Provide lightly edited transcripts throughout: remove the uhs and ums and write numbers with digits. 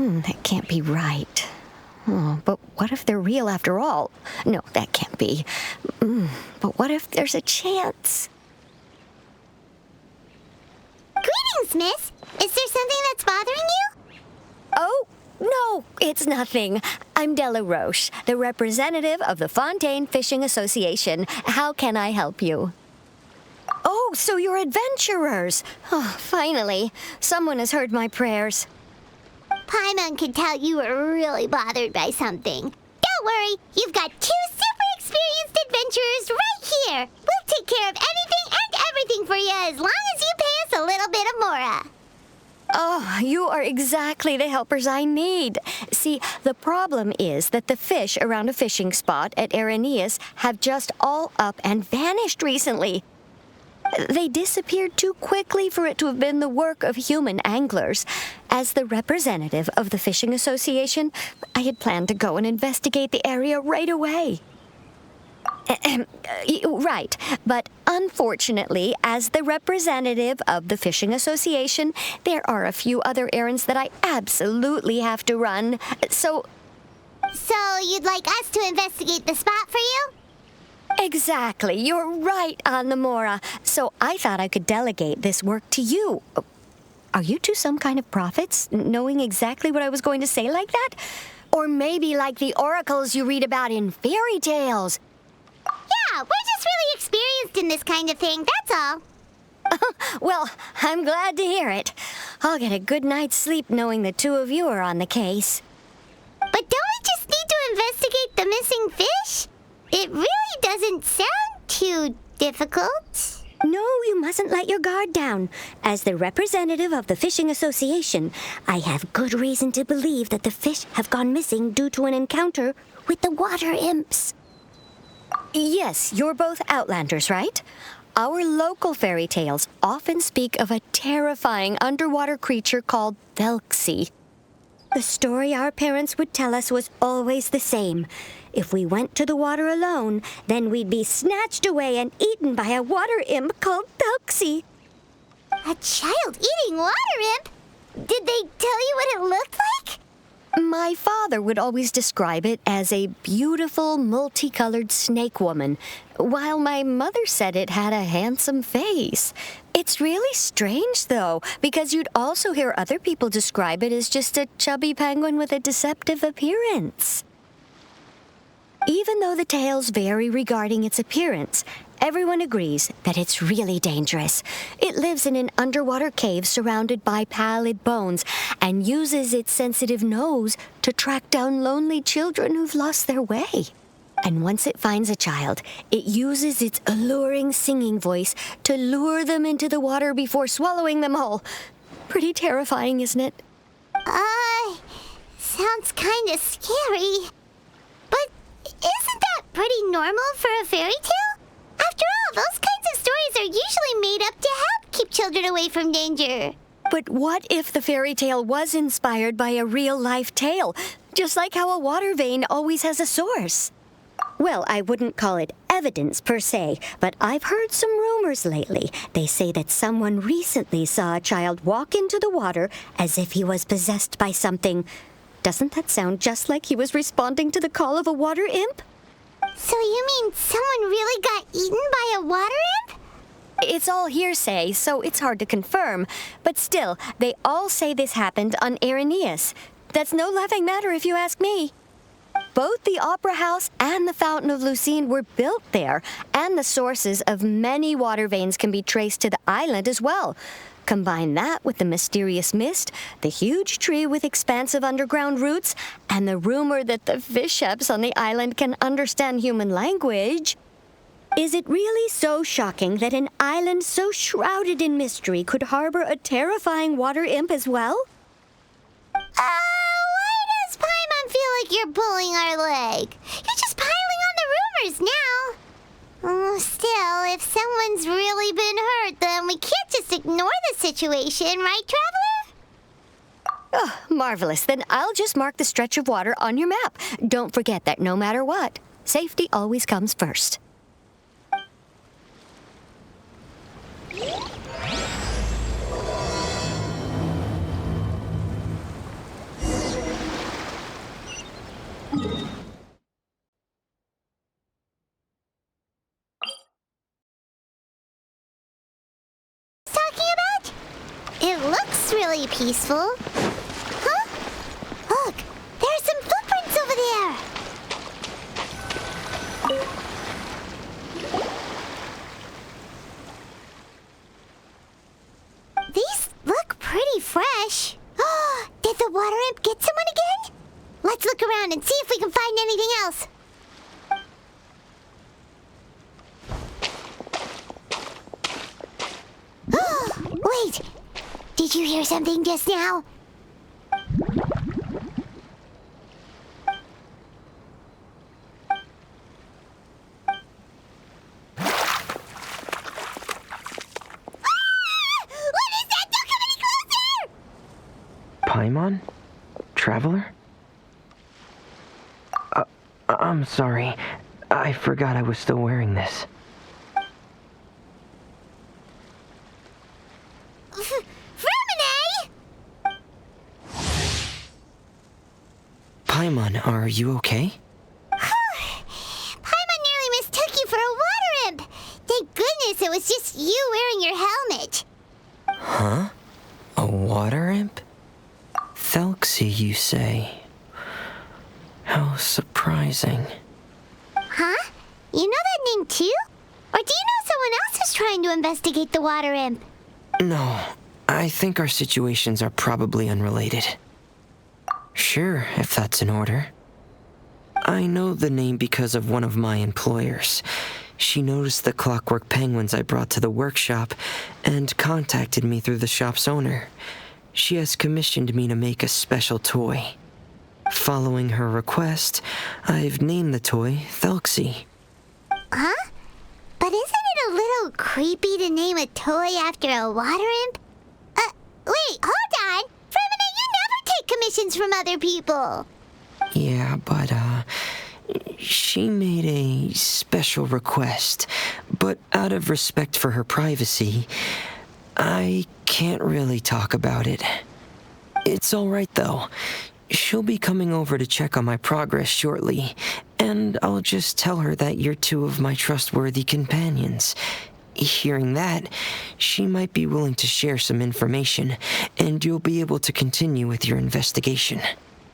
That can't be right. Oh, but what if they're real after all? No, that can't be. But what if there's a chance? Greetings, miss. Is there something that's bothering you? Oh, no, it's nothing. I'm Della Roche, the representative of the Fontaine Fishing Association. How can I help you? Oh, so you're adventurers. Oh, finally. Someone has heard my prayers. Paimon could tell you were really bothered by something. Don't worry, you've got 2 super experienced adventurers right here. We'll take care of anything and everything for you as long as you pay us a little bit of mora. Oh, you are exactly the helpers I need. See, the problem is that the fish around a fishing spot at Araneus have just all up and vanished recently. They disappeared too quickly for it to have been the work of human anglers. As the representative of the Fishing Association, I had planned to go and investigate the area right away. Right, but unfortunately, as the representative of the Fishing Association, there are a few other errands that I absolutely have to run, So you'd like us to investigate the spot for you? Exactly, you're right on the Mora. So I thought I could delegate this work to you. Are you two some kind of prophets, knowing exactly what I was going to say like that? Or maybe like the oracles you read about in fairy tales? Yeah, we're just really experienced in this kind of thing, that's all. Well, I'm glad to hear it. I'll get a good night's sleep knowing the two of you are on the case. But don't we just need to investigate the missing fish? It really doesn't sound too difficult. No, you mustn't let your guard down. As the representative of the Fishing Association, I have good reason to believe that the fish have gone missing due to an encounter with the water imps. Yes, you're both Outlanders, right? Our local fairy tales often speak of a terrifying underwater creature called Thelxie. The story our parents would tell us was always the same. If we went to the water alone, then we'd be snatched away and eaten by a water imp called Thelxie. A child eating water imp? Did they tell you what it looked like? My father would always describe it as a beautiful, multicolored snake woman, while my mother said it had a handsome face. It's really strange, though, because you'd also hear other people describe it as just a chubby penguin with a deceptive appearance. Even though the tales vary regarding its appearance, everyone agrees that it's really dangerous. It lives in an underwater cave surrounded by pallid bones and uses its sensitive nose to track down lonely children who've lost their way. And once it finds a child, it uses its alluring singing voice to lure them into the water before swallowing them whole. Pretty terrifying, isn't it? Sounds kind of scary. But isn't that pretty normal for a fairy tale? After all, those kinds of stories are usually made up to help keep children away from danger. But what if the fairy tale was inspired by a real-life tale, just like how a water vein always has a source? Well, I wouldn't call it evidence per se, but I've heard some rumors lately. They say that someone recently saw a child walk into the water as if he was possessed by something. Doesn't that sound just like he was responding to the call of a water imp? So you mean someone really got eaten by a water imp? It's all hearsay, so it's hard to confirm. But still, they all say this happened on Araneus. That's no laughing matter if you ask me. Both the Opera House and the Fountain of Lucine were built there, and the sources of many water veins can be traced to the island as well. Combine that with the mysterious mist, the huge tree with expansive underground roots, and the rumor that the fish-eps on the island can understand human language. Is it really so shocking that an island so shrouded in mystery could harbor a terrifying water imp as well? Why does Paimon feel like you're pulling our leg? You're just piling on the rumors now. Still, if someone's really been hurt, then we can't just ignore the situation, right, Traveler? Oh, marvelous. Then I'll just mark the stretch of water on your map. Don't forget that no matter what, safety always comes first. looks really peaceful. Huh? Look, there's some footprints over there. These look pretty fresh. Did the water imp get someone again? Let's look around and see if we can find anything else. Wait, did you hear something just now? Paimon? Traveler? I'm sorry. I forgot I was still wearing this. fREMINET! Paimon, are you okay? Paimon nearly mistook you for a water imp. Thank goodness it was just you wearing your helmet. Huh? A water imp? Thelxie, you say? How surprising. Huh? You know that name too? Or do you know someone else is trying to investigate the water imp? No, I think our situations are probably unrelated. Sure, if that's in order. I know the name because of one of my employers. She noticed the clockwork penguins I brought to the workshop and contacted me through the shop's owner. She has commissioned me to make a special toy. Following her request, I've named the toy Thelxie. Huh? But isn't it a little creepy to name a toy after a water imp? Wait, hold on! fREMINET, you never take commissions from other people! Yeah, but, she made a special request, but out of respect for her privacy, I can't really talk about it. It's alright though. She'll be coming over to check on my progress shortly, and I'll just tell her that you're two of my trustworthy companions. Hearing that, she might be willing to share some information, and you'll be able to continue with your investigation.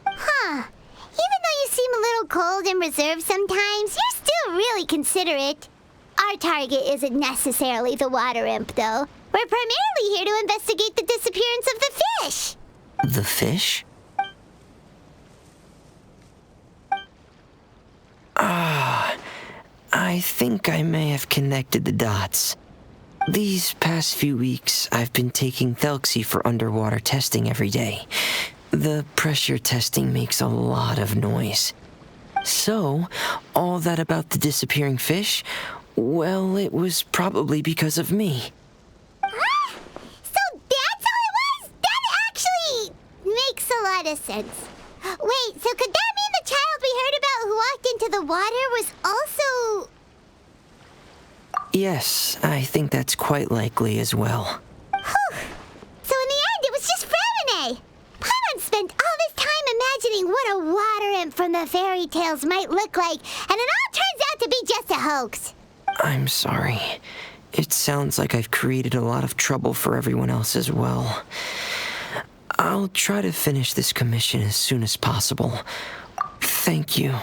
Huh. Even though you seem a little cold and reserved sometimes, you're still really considerate. Our target isn't necessarily the water imp, though. We're primarily here to investigate the disappearance of the fish. The fish? I think I may have connected the dots. These past few weeks, I've been taking Thelxie for underwater testing every day. The pressure testing makes a lot of noise. So, all that about the disappearing fish, well, it was probably because of me. So that's how it was? That actually makes a lot of sense. Wait, so could that mean the child we heard about who walked into the water was also... Yes, I think that's quite likely as well. Whew. So in the end, it was just fREMINET. Paimon spent all this time imagining what a water imp from the fairy tales might look like, and it all turns out to be just a hoax. I'm sorry. It sounds like I've created a lot of trouble for everyone else as well. I'll try to finish this commission as soon as possible. Thank you.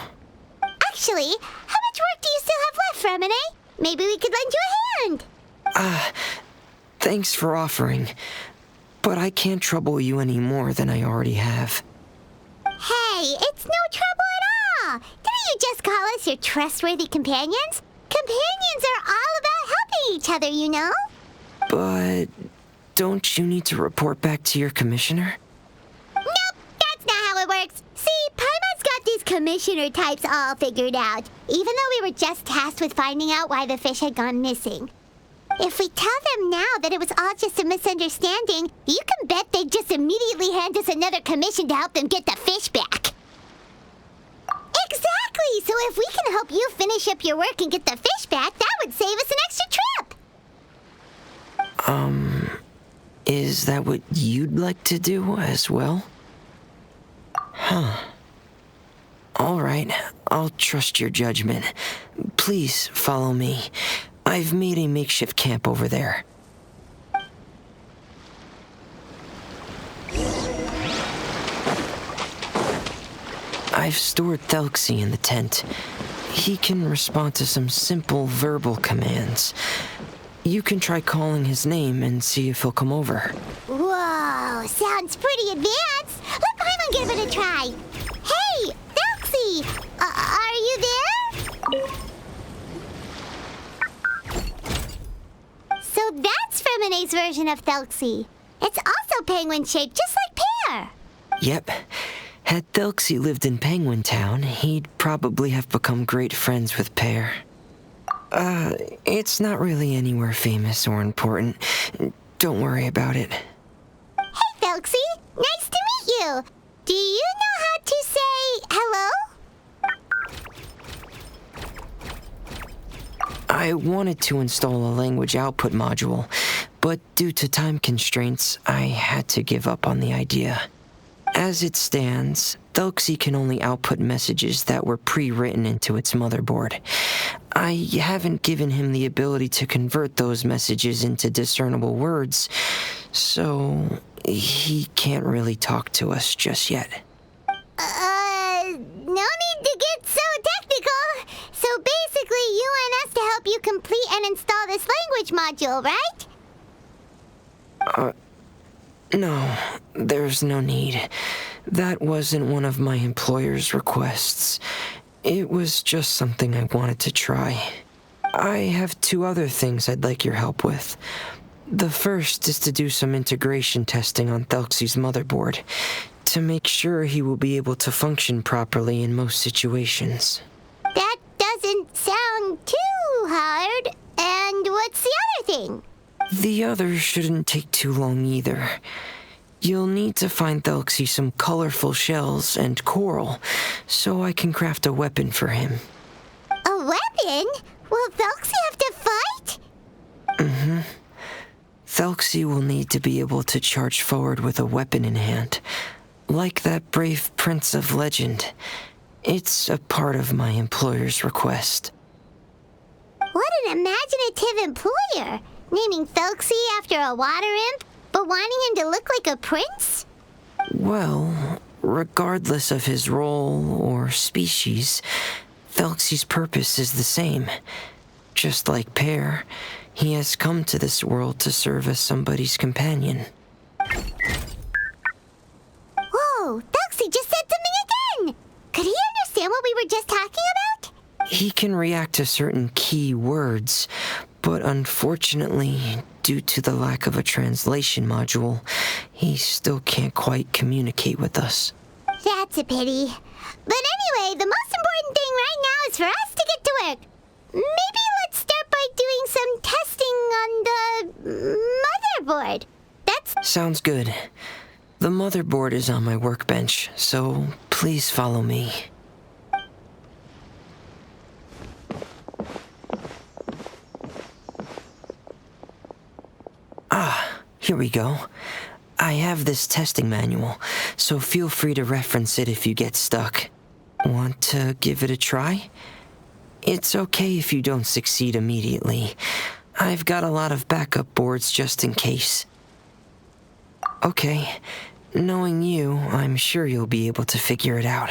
Actually, how much work do you still have left, fREMINET? Maybe we could lend you a hand. Thanks for offering, but I can't trouble you any more than I already have. Hey, it's no trouble at all. Didn't you just call us your trustworthy companions? Companions are all about helping each other, you know? But don't you need to report back to your commissioner? Nope, that's not how it works. See, Paimon's got these commissioner types all figured out, even though we were just tasked with finding out why the fish had gone missing. If we tell them now that it was all just a misunderstanding, you can bet they'd just immediately hand us another commission to help them get the fish back. Exactly! So if we can help you finish up your work and get the fish back, that would save us an extra trip! Is that what you'd like to do as well? Huh. All right, I'll trust your judgment. Please follow me. I've made a makeshift camp over there. I've stored Thelxie in the tent. He can respond to some simple verbal commands. You can try calling his name and see if he'll come over. Whoa, sounds pretty advanced. Let Paimon give it a try. Hey, Thelxie, are you there? So that's Freminet's version of Thelxie. It's also penguin-shaped, just like Pear. Yep. Had Thelxie lived in Penguin Town, he'd probably have become great friends with Pear. It's not really anywhere famous or important. Don't worry about it. Hey, Thelxie, nice to meet you. Do you know how to say hello? I wanted to install a language output module, but due to time constraints, I had to give up on the idea. As it stands, Thelxie can only output messages that were pre-written into its motherboard. I haven't given him the ability to convert those messages into discernible words, so he can't really talk to us just yet. No need to get so technical. So basically, you want us to help you complete and install this language module, right? No, there's no need. That wasn't one of my employer's requests. It was just something I wanted to try. I have 2 other things I'd like your help with. The first is to do some integration testing on Thelxie's motherboard, to make sure he will be able to function properly in most situations. That doesn't sound too hard. And what's the other thing? The other shouldn't take too long either. You'll need to find Thelxie some colorful shells and coral, so I can craft a weapon for him. A weapon? Will Thelxie have to fight? Thelxie will need to be able to charge forward with a weapon in hand, like that brave prince of legend. It's a part of my employer's request. What an imaginative employer! Naming Thelxie after a water imp, but wanting him to look like a prince? Well, regardless of his role or species, Thelxie's purpose is the same. Just like Pear, he has come to this world to serve as somebody's companion. Whoa, Thelxie just said something again! Could he understand what we were just talking about? He can react to certain key words, but unfortunately, due to the lack of a translation module, he still can't quite communicate with us. That's a pity. But anyway, the most important thing right now is for us to get to work. Maybe let's start by doing some testing on the motherboard. Sounds good. The motherboard is on my workbench, so please follow me. Here we go. I have this testing manual, so feel free to reference it if you get stuck. Want to give it a try? It's okay if you don't succeed immediately. I've got a lot of backup boards just in case. Okay, knowing you, I'm sure you'll be able to figure it out.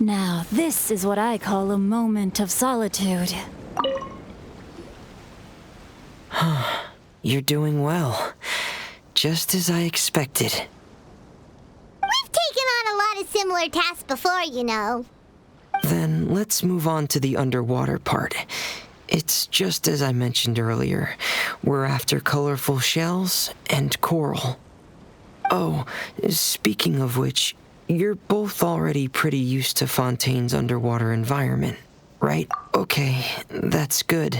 Now, this is what I call a moment of solitude. You're doing well. Just as I expected. We've taken on a lot of similar tasks before, you know. Then let's move on to the underwater part. It's just as I mentioned earlier. We're after colorful shells and coral. Oh, speaking of which, you're both already pretty used to Fontaine's underwater environment, right? Okay, that's good.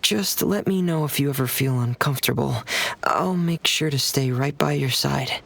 Just let me know if you ever feel uncomfortable. I'll make sure to stay right by your side.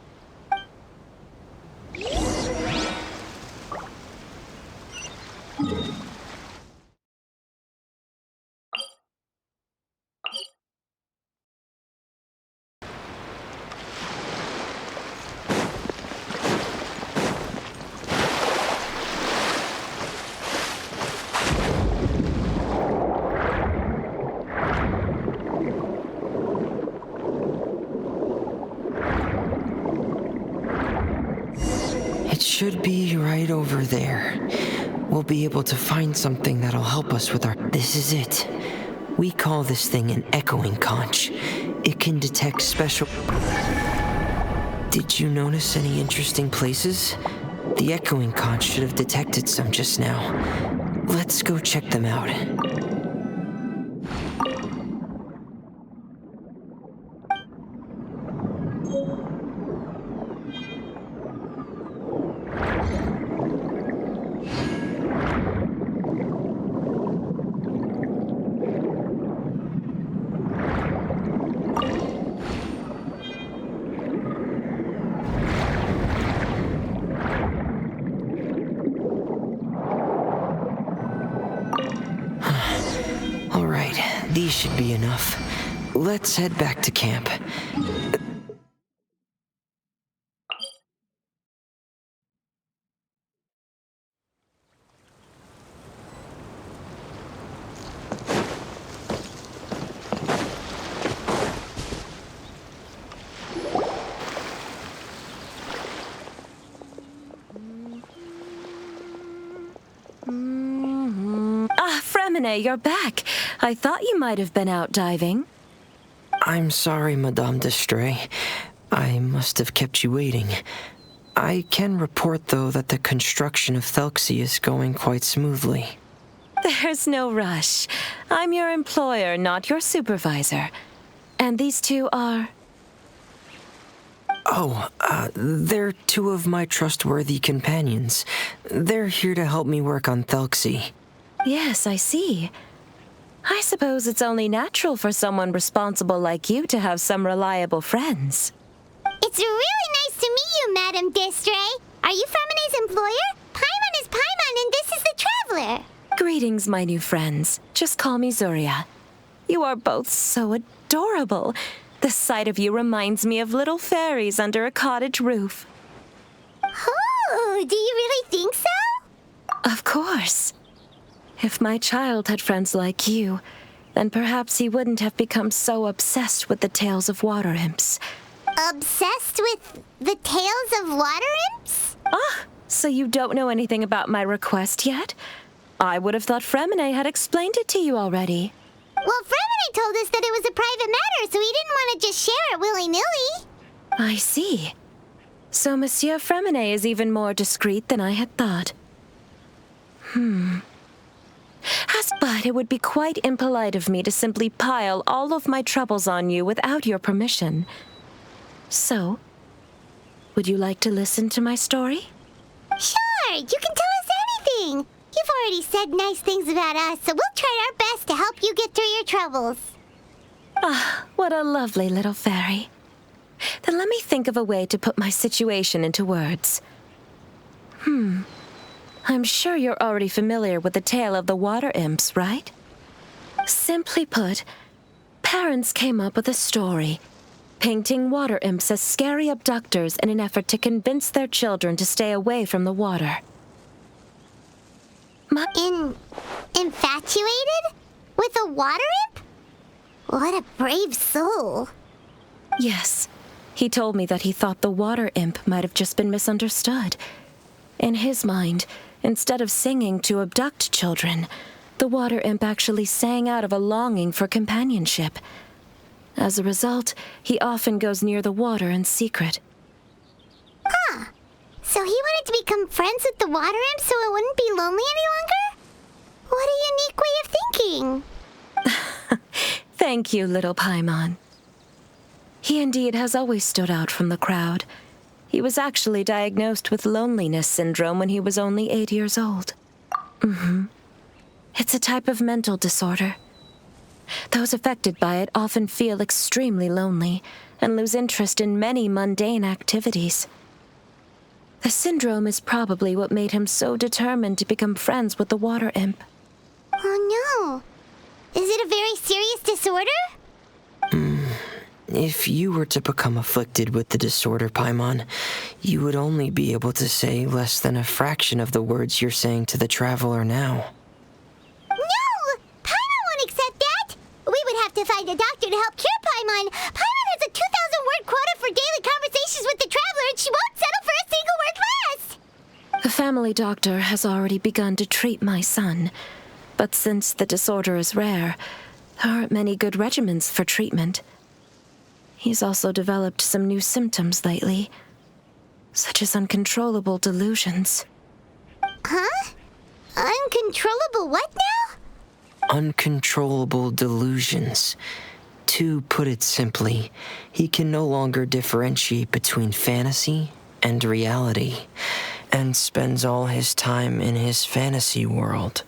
It should be right over there. We'll be able to find something that'll help us with our... This is it. We call this thing an echoing conch. It can detect special... Did you notice any interesting places? The echoing conch should have detected some just now. Let's go check them out. These should be enough. Let's head back to camp. Fréminet, you're back. I thought you might have been out diving. I'm sorry, Madame Destrée. I must have kept you waiting. I can report, though, that the construction of Thelxie is going quite smoothly. There's no rush. I'm your employer, not your supervisor. And these two are... Oh, they're two of my trustworthy companions. They're here to help me work on Thelxie. Yes, I see. I suppose it's only natural for someone responsible like you to have some reliable friends. It's really nice to meet you, Madame Destrée. Are you Fréminet's employer? Paimon is Paimon, and this is the Traveler. Greetings, my new friends. Just call me Zuria. You are both so adorable. The sight of you reminds me of little fairies under a cottage roof. Oh, do you really think so? Of course. If my child had friends like you, then perhaps he wouldn't have become so obsessed with the tales of water imps. Obsessed with the tales of water imps? Ah, so you don't know anything about my request yet? I would have thought Fréminet had explained it to you already. Well, Fréminet told us that it was a private matter, so he didn't want to just share it willy-nilly. I see. So Monsieur Fréminet is even more discreet than I had thought. But it would be quite impolite of me to simply pile all of my troubles on you without your permission. So, would you like to listen to my story? Sure, you can tell us anything. You've already said nice things about us, so we'll try our best to help you get through your troubles. Ah, what a lovely little fairy. Then let me think of a way to put my situation into words. I'm sure you're already familiar with the tale of the water imps, right? Simply put, parents came up with a story, painting water imps as scary abductors in an effort to convince their children to stay away from the water. Infatuated? With a water imp? What a brave soul. Yes, he told me that he thought the water imp might have just been misunderstood. In his mind, instead of singing to abduct children, the water imp actually sang out of a longing for companionship. As a result, he often goes near the water in secret. Huh. So he wanted to become friends with the water imp so it wouldn't be lonely any longer? What a unique way of thinking. Thank you, little Paimon. He indeed has always stood out from the crowd. He was actually diagnosed with loneliness syndrome when he was only 8 years old. It's a type of mental disorder. Those affected by it often feel extremely lonely and lose interest in many mundane activities. The syndrome is probably what made him so determined to become friends with the water imp. Oh no. Is it a very serious disorder? If you were to become afflicted with the disorder, Paimon, you would only be able to say less than a fraction of the words you're saying to the traveler now. No! Paimon won't accept that! We would have to find a doctor to help cure Paimon. Paimon has a 2,000-word quota for daily conversations with the traveler, and she won't settle for a single word less! The family doctor has already begun to treat my son, but since the disorder is rare, there aren't many good regimens for treatment. He's also developed some new symptoms lately, such as uncontrollable delusions. Huh? Uncontrollable what now? Uncontrollable delusions. To put it simply, he can no longer differentiate between fantasy and reality, and spends all his time in his fantasy world.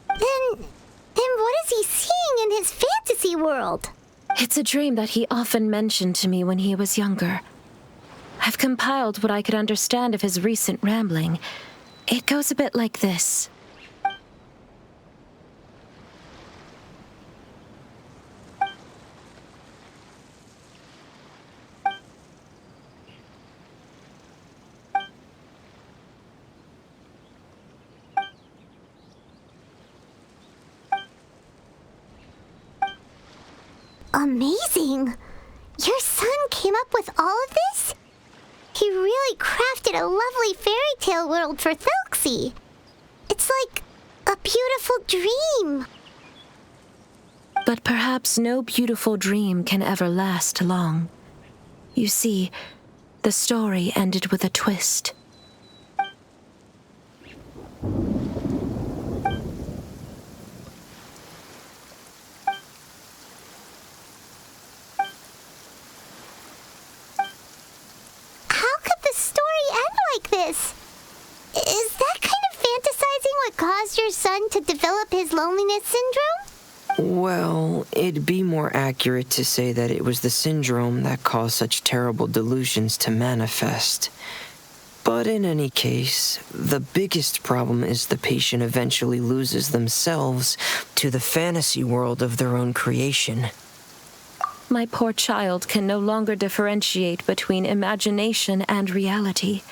Then what is he seeing in his fantasy world? It's a dream that he often mentioned to me when he was younger. I've compiled what I could understand of his recent rambling. It goes a bit like this. Amazing! Your son came up with all of this? He really crafted a lovely fairy tale world for Thelxie. It's like a beautiful dream. But perhaps no beautiful dream can ever last long. You see, the story ended with a twist. Is that kind of fantasizing what caused your son to develop his loneliness syndrome? Well, it'd be more accurate to say that it was the syndrome that caused such terrible delusions to manifest. But in any case, the biggest problem is the patient eventually loses themselves to the fantasy world of their own creation. My poor child can no longer differentiate between imagination and reality.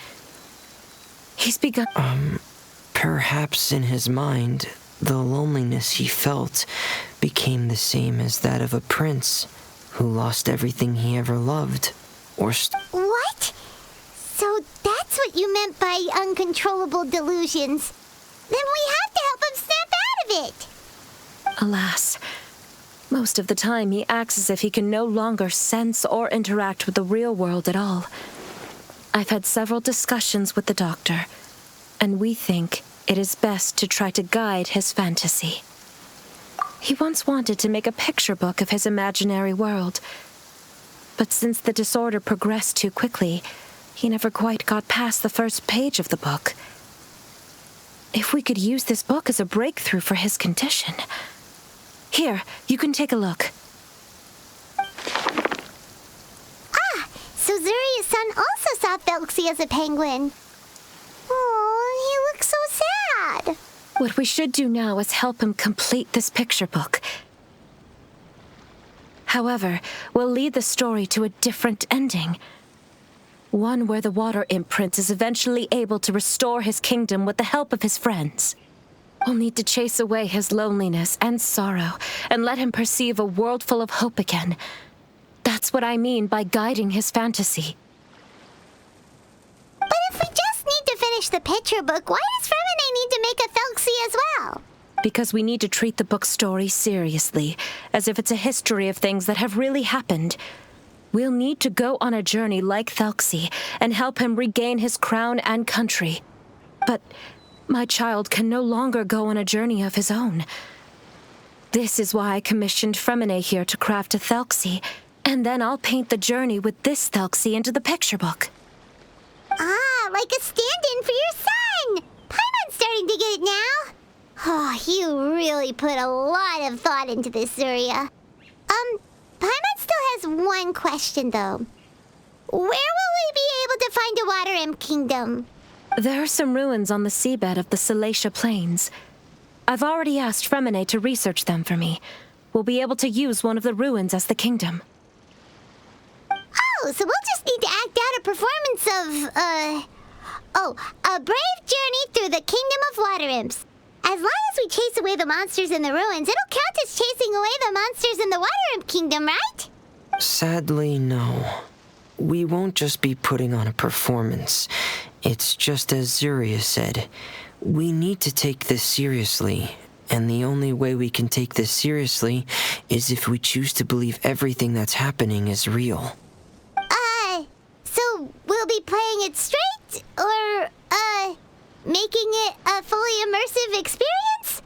He's begun... Perhaps in his mind, the loneliness he felt became the same as that of a prince who lost everything he ever loved, or What? So that's what you meant by uncontrollable delusions. Then we have to help him snap out of it. Alas, most of the time he acts as if he can no longer sense or interact with the real world at all. I've had several discussions with the doctor, and we think it is best to try to guide his fantasy. He once wanted to make a picture book of his imaginary world, but since the disorder progressed too quickly, he never quite got past the first page of the book. If we could use this book as a breakthrough for his condition... Here, you can take a look. So Zuria's son also saw Thelxie as a penguin. Oh, he looks so sad. What we should do now is help him complete this picture book. However, we'll lead the story to a different ending. One where the water imp prince is eventually able to restore his kingdom with the help of his friends. We'll need to chase away his loneliness and sorrow and let him perceive a world full of hope again. That's what I mean by guiding his fantasy. But if we just need to finish finish the picture book, why does fREMINET need to make a Thelxie as well? Because we need to treat the book's story seriously, as if it's a history of things that have really happened. We'll need to go on a journey like Thelxie and help him regain his crown and country. But my child can no longer go on a journey of his own. This is why I commissioned fREMINET here to craft a Thelxie, and then I'll paint the journey with this Thelxie into the picture book. Ah, like a stand-in for your son! Paimon's starting to get it now. Oh, you really put a lot of thought into this, Zuria. Paimon still has one question, though. Where will we be able to find a water imp kingdom? There are some ruins on the seabed of the Salacia Plains. I've already asked fREMINET to research them for me. We'll be able to use one of the ruins as the kingdom. Oh, so we'll just need to act out a performance of, a brave journey through the kingdom of water imps. As long as we chase away the monsters in the ruins, it'll count as chasing away the monsters in the water imp kingdom, right? Sadly, no. We won't just be putting on a performance. It's just as Zuria said. We need to take this seriously, and the only way we can take this seriously is if we choose to believe everything that's happening is real. So we'll be playing it straight, or, making it a fully immersive experience?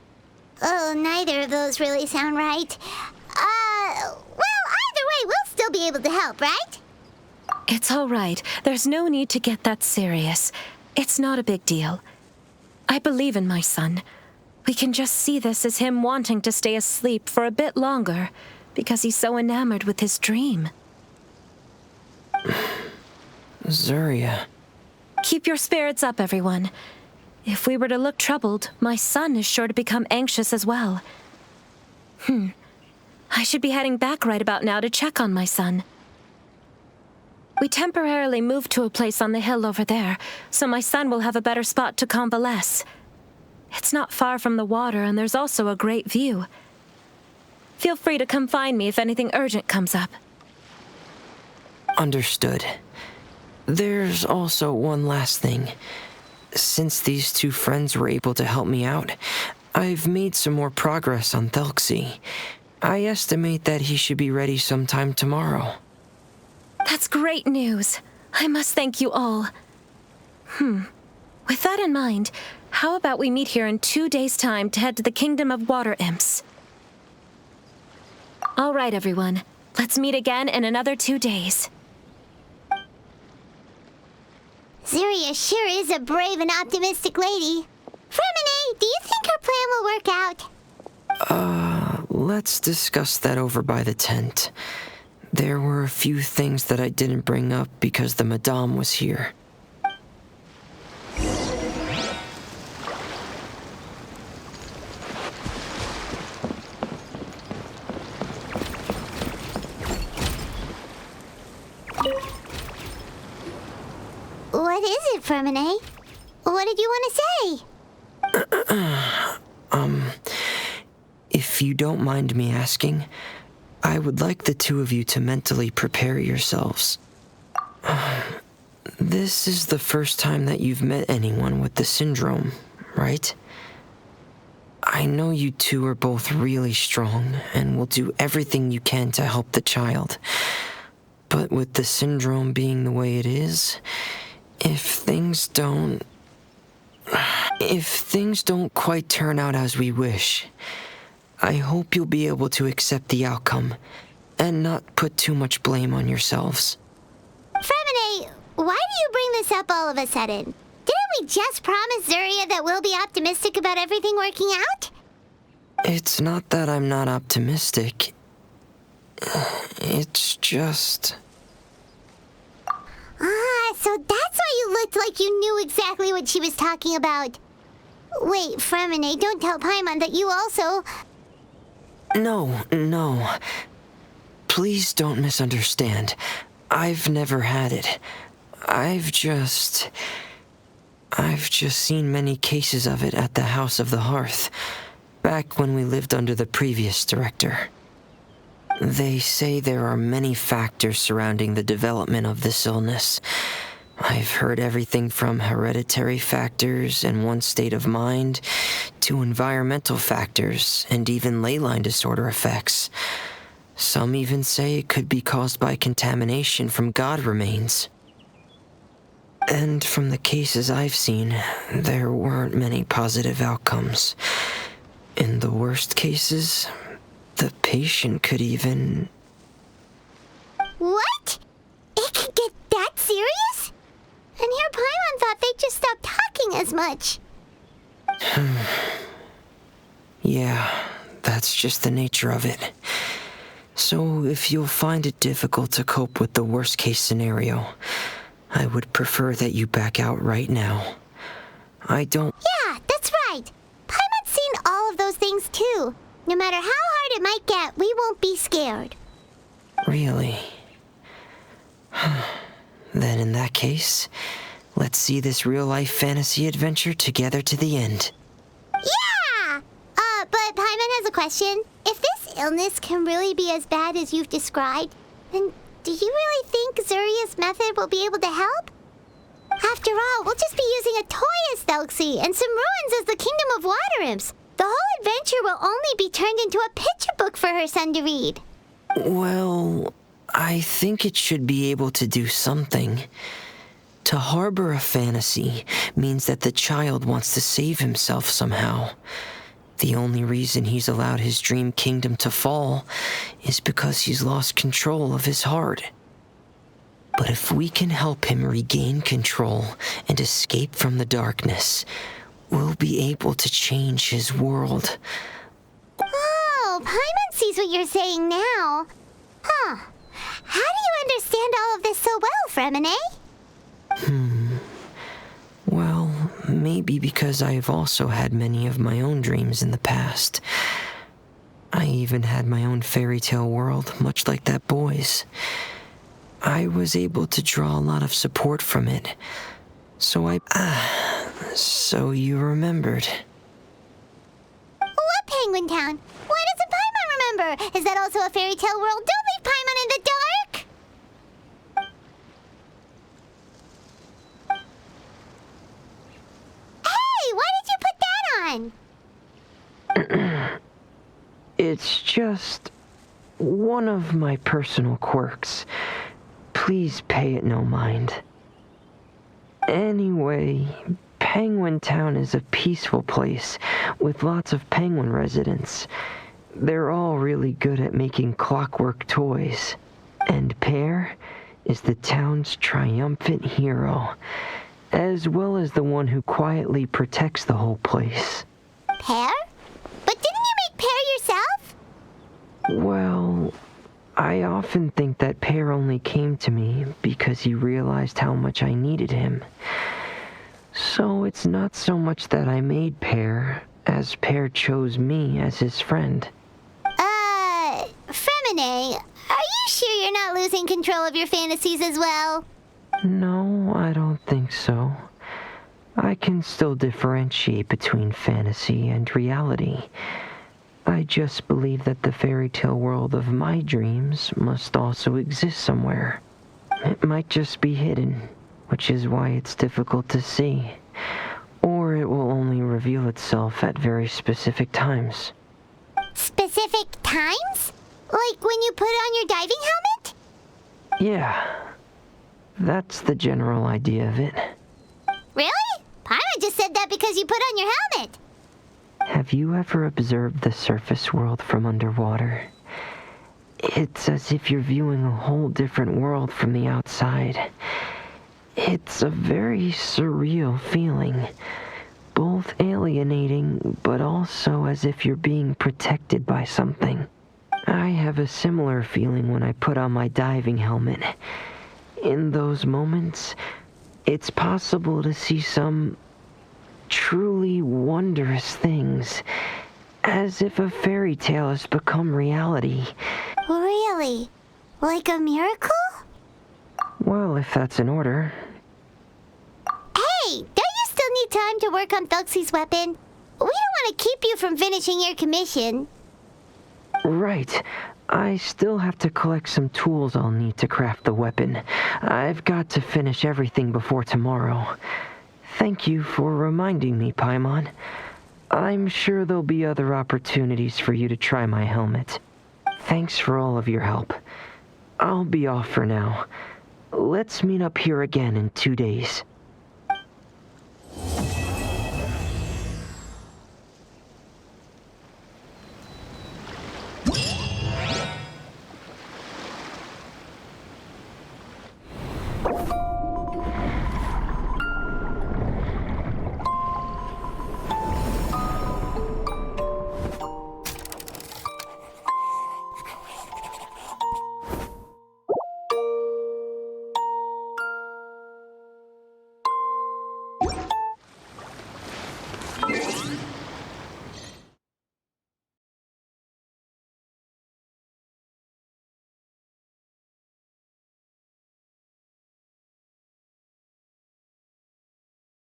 Oh, neither of those really sound right. Well, either way, we'll still be able to help, right? It's all right. There's no need to get that serious. It's not a big deal. I believe in my son. We can just see this as him wanting to stay asleep for a bit longer, because he's so enamored with his dream. Zuria. Keep your spirits up, everyone. If we were to look troubled, my son is sure to become anxious as well. I should be heading back right about now to check on my son. We temporarily moved to a place on the hill over there, so my son will have a better spot to convalesce. It's not far from the water, and there's also a great view. Feel free to come find me if anything urgent comes up. Understood. There's also one last thing. Since these two friends were able to help me out, I've made some more progress on Thelxie. I estimate that he should be ready sometime tomorrow. That's great news. I must thank you all. With that in mind, how about we meet here in 2 days' time to head to the Kingdom of Water Imps? All right, everyone. Let's meet again in another 2 days. Zuria sure is a brave and optimistic lady. fREMINET, do you think her plan will work out? Let's discuss that over by the tent. There were a few things that I didn't bring up because the Madame was here. What is it, fREMINET? What did you want to say? If you don't mind me asking, I would like the two of you to mentally prepare yourselves. This is the first time that you've met anyone with the syndrome, right? I know you two are both really strong and will do everything you can to help the child. But with the syndrome being the way it is, if things don't quite turn out as we wish, I hope you'll be able to accept the outcome and not put too much blame on yourselves. fREMINET, why do you bring this up all of a sudden? Didn't we just promise Zuria that we'll be optimistic about everything working out? It's not that I'm not optimistic. It's just... So that's why you looked like you knew exactly what she was talking about. Wait, fREMINET, don't tell Paimon that you also... No. Please don't misunderstand. I've never had it. I've just seen many cases of it at the House of the Hearth, back when we lived under the previous director. They say there are many factors surrounding the development of this illness, I've heard everything from hereditary factors and one's state of mind to environmental factors and even ley line disorder effects. Some even say it could be caused by contamination from god remains. And from the cases I've seen, there weren't many positive outcomes. In the worst cases, the patient could even... What? It could get that serious? And here Paimon thought they'd just stop talking as much. Yeah, that's just the nature of it. So if you'll find it difficult to cope with the worst case scenario, I would prefer that you back out right now. I don't... Yeah, that's right. Paimon's seen all of those things too. No matter how hard it might get, we won't be scared. Really? Then in that case, let's see this real-life fantasy adventure together to the end. Yeah! But Paimon has a question. If this illness can really be as bad as you've described, then do you really think Zuria's method will be able to help? After all, we'll just be using a toy as Thelxie and some ruins as the Kingdom of Water Imps. The whole adventure will only be turned into a picture book for her son to read. Well, I think it should be able to do something. To harbor a fantasy means that the child wants to save himself somehow. The only reason he's allowed his dream kingdom to fall is because he's lost control of his heart. But if we can help him regain control and escape from the darkness, we'll be able to change his world. Oh, Paimon sees what you're saying now. Huh. How do you understand all of this so well, fREMINET? Well, maybe because I've also had many of my own dreams in the past. I even had my own fairy tale world, much like that boy's. I was able to draw a lot of support from it. So so you remembered. What Penguin Town? Why doesn't Paimon remember? Is that also a fairy tale world? Don't leave Paimon in the dark! Hey, why did you put that on? It's just one of my personal quirks. Please pay it no mind. Anyway, Penguin Town is a peaceful place with lots of penguin residents. They're all really good at making clockwork toys. And Pear is the town's triumphant hero, as well as the one who quietly protects the whole place. Pear? But didn't you make Pear yourself? Well, I often think that Pear only came to me because he realized how much I needed him. So it's not so much that I made Pear, as Pear chose me as his friend. fREMINET, are you sure you're not losing control of your fantasies as well? No, I don't think so. I can still differentiate between fantasy and reality. I just believe that the fairy tale world of my dreams must also exist somewhere. It might just be hidden, which is why it's difficult to see. Or it will only reveal itself at very specific times. Specific times? Like when you put on your diving helmet? Yeah, that's the general idea of it. Really? Paimon just said that because you put on your helmet. Have you ever observed the surface world from underwater? It's as if you're viewing a whole different world from the outside. It's a very surreal feeling, both alienating, but also as if you're being protected by something. I have a similar feeling when I put on my diving helmet. In those moments, it's possible to see some truly wondrous things, as if a fairy tale has become reality. Really? Like a miracle? Well, if that's in order. Hey, don't you still need time to work on Thelxie's weapon? We don't want to keep you from finishing your commission. Right. I still have to collect some tools I'll need to craft the weapon. I've got to finish everything before tomorrow. Thank you for reminding me, Paimon. I'm sure there'll be other opportunities for you to try my helmet. Thanks for all of your help. I'll be off for now. Let's meet up here again in 2 days.